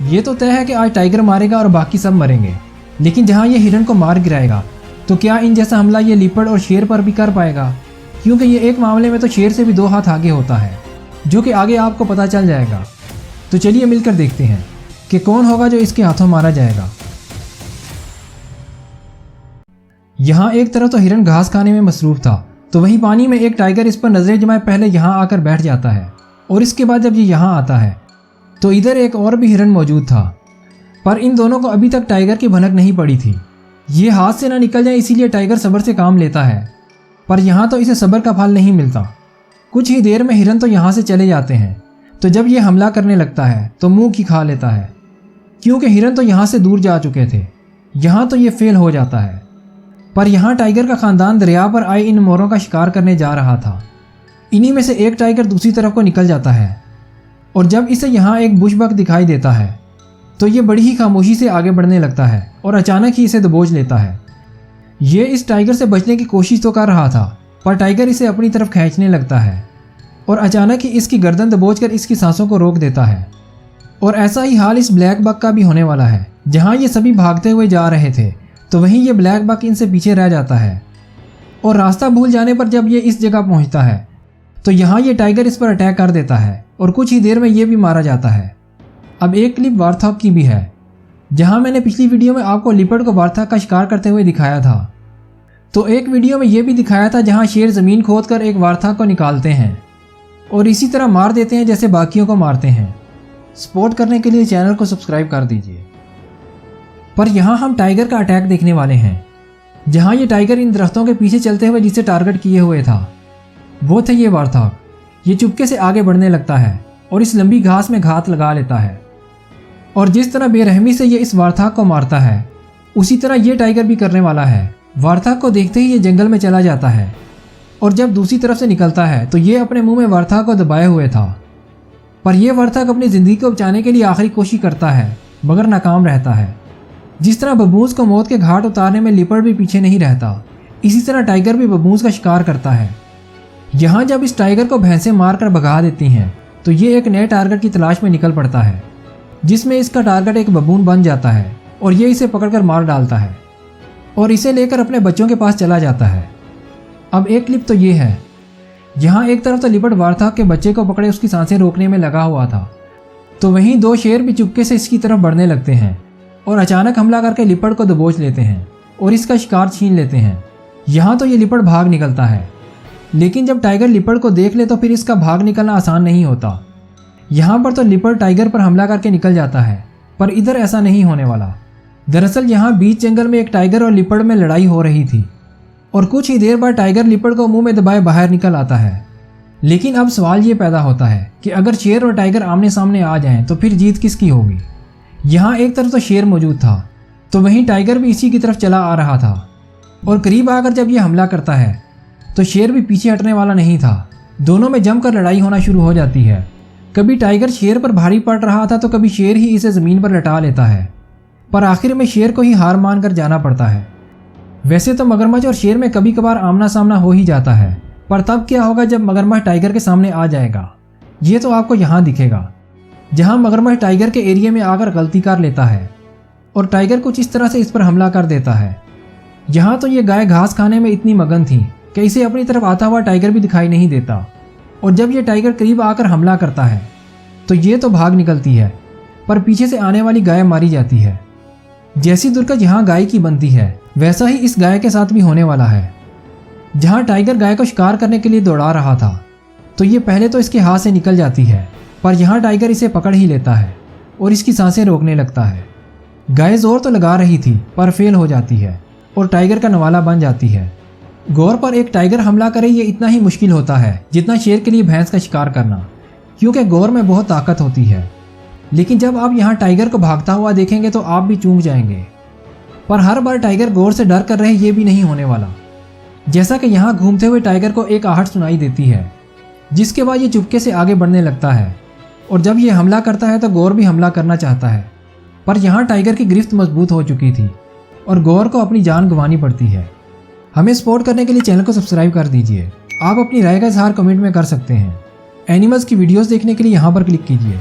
ये तो तय है कि आज टाइगर मारेगा और बाकी सब मरेंगे, लेकिन जहाँ ये हिरन को मार गिराएगा तो क्या इन जैसा हमला ये लिपड़ और शेर पर भी कर पाएगा? क्योंकि ये एक मामले में तो शेर से भी 2 हाथ आगे होता है, जो कि आगे आपको पता चल जाएगा। तो चलिए मिलकर देखते हैं कि कौन होगा जो इसके हाथों मारा जाएगा। यहाँ एक तरफ तो हिरन घास खाने में मसरूफ था, तो वहीं पानी में एक टाइगर इस पर नजरें जमाए पहले यहाँ आकर बैठ जाता है, और इसके बाद जब ये यहाँ आता है तो इधर एक और भी हिरन मौजूद था, पर इन दोनों को अभी तक टाइगर की भनक नहीं पड़ी थी। ये हाथ से ना निकल जाए इसीलिए टाइगर सब्र से काम लेता है, पर यहाँ तो इसे सब्र का फल नहीं मिलता। कुछ ही देर में हिरन तो यहाँ से चले जाते हैं, तो जब ये हमला करने लगता है तो मुंह की खा लेता है, क्योंकि हिरन तो यहाँ से दूर जा चुके थे। यहाँ तो ये फेल हो जाता है, पर यहाँ टाइगर का खानदान दरिया पर आए इन मोरों का शिकार करने जा रहा था। इन्हीं में से एक टाइगर दूसरी तरफ को निकल जाता है, और जब इसे यहाँ एक बुशबक दिखाई देता है तो ये बड़ी ही खामोशी से आगे बढ़ने लगता है और अचानक ही इसे दबोच लेता है। ये इस टाइगर से बचने की कोशिश तो कर रहा था, पर टाइगर इसे अपनी तरफ खींचने लगता है और अचानक ही इसकी गर्दन दबोचकर इसकी सांसों को रोक देता है। और ऐसा ही हाल इस ब्लैक बक का भी होने वाला है। जहाँ ये सभी भागते हुए जा रहे थे तो वहीं ये ब्लैक बक इनसे पीछे रह जाता है, और रास्ता भूल जाने पर जब ये इस जगह पहुँचता है तो यहाँ ये टाइगर इस पर अटैक कर देता है और कुछ ही देर में ये भी मारा जाता है। अब एक क्लिप वार्थॉग की भी है, जहाँ मैंने पिछली वीडियो में आपको लिपर्ड को वार्थॉग का शिकार करते हुए दिखाया था, तो एक वीडियो में ये भी दिखाया था जहाँ शेर ज़मीन खोदकर एक वार्थॉग को निकालते हैं और इसी तरह मार देते हैं जैसे बाकियों को मारते हैं। सपोर्ट करने के लिए चैनल को सब्सक्राइब कर दीजिए। पर यहाँ हम टाइगर का अटैक देखने वाले हैं, जहाँ ये टाइगर इन दरख्तों के पीछे चलते हुए जिसे टारगेट किए हुए था वो थे ये वार्थॉग। ये चुपके से आगे बढ़ने लगता है और इस लंबी घास में घात लगा लेता है, और जिस तरह बेरहमी से ये इस वार्थॉग को मारता है उसी तरह ये टाइगर भी करने वाला है। वार्थॉग को देखते ही ये जंगल में चला जाता है, और जब दूसरी तरफ से निकलता है तो ये अपने मुंह में वार्थॉग को दबाए हुए था। पर यह वार्थॉग अपनी ज़िंदगी को बचाने के लिए आखिरी कोशिश करता है, मगर नाकाम रहता है। जिस तरह बबूंस को मौत के घाट उतारने में लिपर्ड भी पीछे नहीं रहता, इसी तरह टाइगर भी बबूंस का शिकार करता है। यहाँ जब इस टाइगर को भैंसें मारकर भगा देती हैं तो ये एक नए टारगेट की तलाश में निकल पड़ता है, जिसमें इसका टारगेट एक बबून बन जाता है और ये इसे पकड़कर मार डालता है और इसे लेकर अपने बच्चों के पास चला जाता है। अब एक क्लिप तो ये है, यहाँ एक तरफ तो लिपर्ड वार्थॉग के बच्चे को पकड़े उसकी सांसें रोकने में लगा हुआ था, तो वहीं 2 शेर भी चुपके से इसकी तरफ बढ़ने लगते हैं और अचानक हमला करके लिपर्ड को दबोच लेते हैं और इसका शिकार छीन लेते हैं। यहाँ तो ये लिपर्ड भाग निकलता है, लेकिन जब टाइगर लिपर्ड को देख ले तो फिर इसका भाग निकलना आसान नहीं होता। यहाँ पर तो लिपर्ड टाइगर पर हमला करके निकल जाता है, पर इधर ऐसा नहीं होने वाला। दरअसल यहाँ बीच जंगल में एक टाइगर और लिपर्ड में लड़ाई हो रही थी, और कुछ ही देर बाद टाइगर लिपर्ड को मुंह में दबाए बाहर निकल आता है। लेकिन अब सवाल ये पैदा होता है कि अगर शेर और टाइगर आमने सामने आ जाएं तो फिर जीत किसकी होगी? यहाँ एक तरफ तो शेर मौजूद था, तो वहीं टाइगर भी इसी की तरफ चला आ रहा था, और करीब आकर जब ये हमला करता है तो शेर भी पीछे हटने वाला नहीं था। दोनों में जमकर लड़ाई होना शुरू हो जाती है। कभी टाइगर शेर पर भारी पड़ रहा था तो कभी शेर ही इसे ज़मीन पर लटा लेता है, पर आखिर में शेर को ही हार मानकर जाना पड़ता है। वैसे तो मगरमच्छ और शेर में कभी कभार आमना सामना हो ही जाता है, पर तब क्या होगा जब मगरमच्छ टाइगर के सामने आ जाएगा? ये तो आपको यहाँ दिखेगा, जहाँ मगरमच्छ टाइगर के एरिया में आकर गलती कर लेता है और टाइगर कुछ इस तरह से इस पर हमला कर देता है। यहाँ तो ये गाय घास खाने में इतनी मगन थी कि इसे अपनी तरफ आता हुआ टाइगर भी दिखाई नहीं देता, और जब ये टाइगर करीब आकर हमला करता है तो ये तो भाग निकलती है, पर पीछे से आने वाली गाय मारी जाती है। जैसी दुर्गत यहाँ गाय की बनती है वैसा ही इस गाय के साथ भी होने वाला है। जहाँ टाइगर गाय को शिकार करने के लिए दौड़ा रहा था तो ये पहले तो इसके हाथ से निकल जाती है, पर यहाँ टाइगर इसे पकड़ ही लेता है और इसकी सांसें रोकने लगता है। गाय जोर तो लगा रही थी पर फेल हो जाती है और टाइगर का नवाला बन जाती है। गौर पर एक टाइगर हमला करे ये इतना ही मुश्किल होता है जितना शेर के लिए भैंस का शिकार करना, क्योंकि गौर में बहुत ताकत होती है। लेकिन जब आप यहाँ टाइगर को भागता हुआ देखेंगे तो आप भी चूक जाएंगे, पर हर बार टाइगर गौर से डर कर रहे ये भी नहीं होने वाला। जैसा कि यहाँ घूमते हुए टाइगर को एक आहट सुनाई देती है, जिसके बाद ये चुपके से आगे बढ़ने लगता है, और जब ये हमला करता है तो गौर भी हमला करना चाहता है, पर यहाँ टाइगर की गिरफ्त मजबूत हो चुकी थी और गौर को अपनी जान गंवानी पड़ती है। हमें सपोर्ट करने के लिए चैनल को सब्सक्राइब कर दीजिए। आप अपनी राय का इजहार कमेंट में कर सकते हैं। एनिमल्स की वीडियोस देखने के लिए यहाँ पर क्लिक कीजिए।